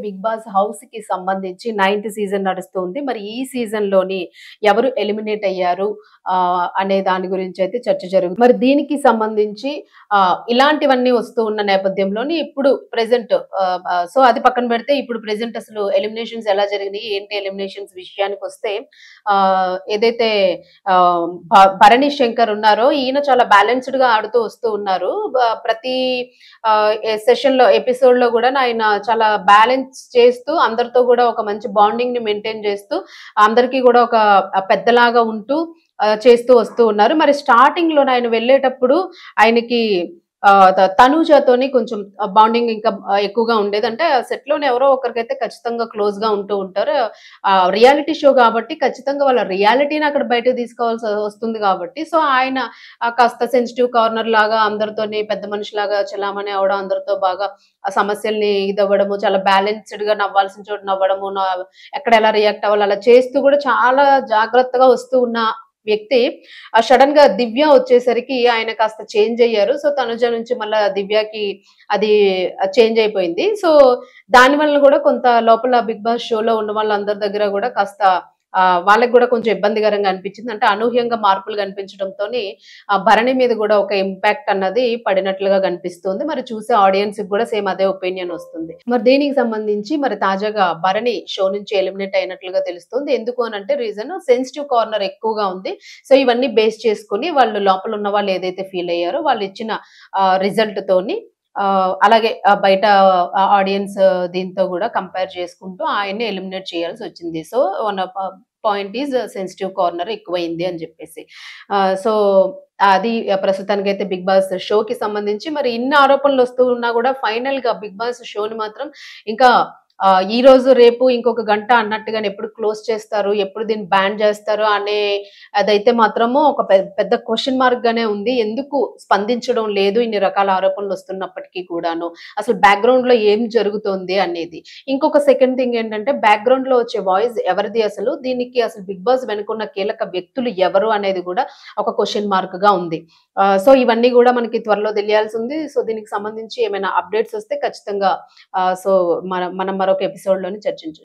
Big boss హౌస్‌కి సంబంధించి ninth season నడుస్తుంది. మరి ఈ సీజన్‌లోని ఎవరు ఎలిమినేట్ అయ్యారు అనే దాని గురించయితే చర్చ జరుగుతుంది. మరి దీనికి సంబంధించి ఇలాంటివన్నీ వస్తూ ఉన్న నేపథ్యంలోని ఇప్పుడు ప్రెజెంట్ సో అది పక్కన పెడితే ఇప్పుడు ప్రెజెంట్ అసలు ఎలిమినేషన్స్ ఎలా జరిగినాయి? ఏంటి ఎలిమినేషన్స్ విషయానికొస్తే ఏదైతే భరణి శంకర్ ఉన్నారో ఈయన చాలా బ్యాలెన్స్‌డ్‌గా ఆడుతూ వస్తూ ఉన్నారు. ప్రతి సెషన్‌లో ఎపిసోడ్‌లో గూడా ఆయన చాలా బ్యాలెన్స్ చేస్తూ అందరితో గూడా ఒక మంచి బాండింగ్‌ని మెయింటైన్ చేస్తూ అందరికీ గూడా ఒక పెద్దలాగా ఉంటూ చేస్తూ వస్తూ ఉన్నారు. మరి స్టార్టింగ్‌లోనే ఆయన వెళ్ళేటప్పుడు ఆయనకి తనూజతోని కొంచెం బాండింగ్ ఇంకా ఎక్కువగా ఉండేది. అంటే సెట్‌లోనే ఎవరో ఒకరికైతే ఖచ్చితంగా క్లోజ్‌గా ఉంటూ ఉంటారు. రియాలిటీ షో గాబట్టి ఖచ్చితంగా వాళ్ళ రియాలిటీని అక్కడ బయటకు తీసుకోవాల్సి వస్తుంది గాబట్టి, సో ఆయన కాస్త సెన్సిటివ్ కార్నర్ లాగా అందరితోని పెద్ద మనిషిలాగా చలామణి అవ్వడం, అందరితో బాగా ఆ సమస్యల్ని ఇదవ్వడము, చాలా బ్యాలెన్స్‌డ్‌గా నవ్వాల్సిన చోట నవ్వడము, ఎక్కడ ఎలా రియాక్ట్ అవ్వాలి అలా చేస్తూ గూడా చాలా జాగ్రత్తగా వస్తూ ఉన్న వ్యక్తి సడెన్‌గా దివ్య వచ్చేసరికి ఆయన కాస్త చేంజ్ అయ్యారు. సో, తనుజ నుంచి మళ్ళా దివ్యకి అది చేంజ్ అయిపోయింది. సో, దాని వలన గూడా కొంత లోపల బిగ్ బాస్ షోలో ఉన్న వాళ్ళందరి దగ్గర గూడా కాస్త వాళ్ళకి గూడా కొంచెం ఇబ్బందికరంగా అనిపించింది. అంటే అనూహ్యంగా మార్పులు కనిపించడంతోని భరణి మీద గూడా ఒక ఇంపాక్ట్ అన్నది పడినట్లుగా కనిపిస్తుంది. మరి చూసే ఆడియన్స్‌కి గూడా సేమ్ అదే ఒపీనియన్ వస్తుంది. మరి దీనికి సంబంధించి మరి తాజాగా భరణి షో నుంచి ఎలిమినేట్ అయినట్లుగా తెలుస్తుంది. ఎందుకు అనంటే రీజన్ సెన్సిటివ్ కార్నర్ ఎక్కువగా ఉంది. సో, ఇవన్నీ బేస్ చేసుకొని వాళ్ళు లోపల ఉన్న వాళ్ళు ఏదైతే ఫీల్ అయ్యారో వాళ్ళు ఇచ్చిన రిజల్ట్ తోని అలాగే బయట ఆడియన్స్ దీంతో గూడా కంపేర్ చేసుకుంటూ ఆయన్ని ఎలిమినేట్ చేయాల్సొచ్చింది. So, one of point is sensitive corner ఎక్కువయింది అని జెప్పేసి. సో, అది ప్రస్తుతానికైతే బిగ్ బాస్ షోకి సంబంధించి మరి ఇన్ని ఆరోపణలొస్తూ ఉన్నా గూడా ఫైనల్‌గా బిగ్ బాస్ షోని మాత్రం ఇంకా ఈరోజు, రేపు ఇంకొక గంట అన్నట్టుగానే ఎప్పుడు క్లోజ్ చేస్తారు? ఎప్పుడు దీన్ని బ్యాన్ జేస్తారు? అనే అదైతే మాత్రము ఒక పెద్ద క్వెషన్ మార్క్ గానే ఉంది. ఎందుకు స్పందించడం లేదు ఇన్ని రకాల ఆరోపణలొస్తున్నప్పటికీ కూడాను. అసలు బ్యాక్‌గ్రౌండ్‌లో ఏం జరుగుతోంది అనేది. ఇంకొక సెకండ్ థింగ్ ఏంటంటే బ్యాక్‌గ్రౌండ్‌లో వచ్చే వాయిస్ ఎవరిది అసలు? దీనికి అసలు బిగ్ బాస్ వెనుకున్న కీలక వ్యక్తులు ఎవరు అనేది గూడా ఒక క్వెషన్ మార్క్‌గా ఉంది. సో, ఇవన్నీ గూడా మనకి త్వరలో తెలియాల్సుంది. సో, దీనికి సంబంధించి ఏమైనా అప్‌డేట్స్ వస్తే ఖచ్చితంగా సో, మనం మరొక ఎపిసోడ్‌లోని చర్చించొచ్చు.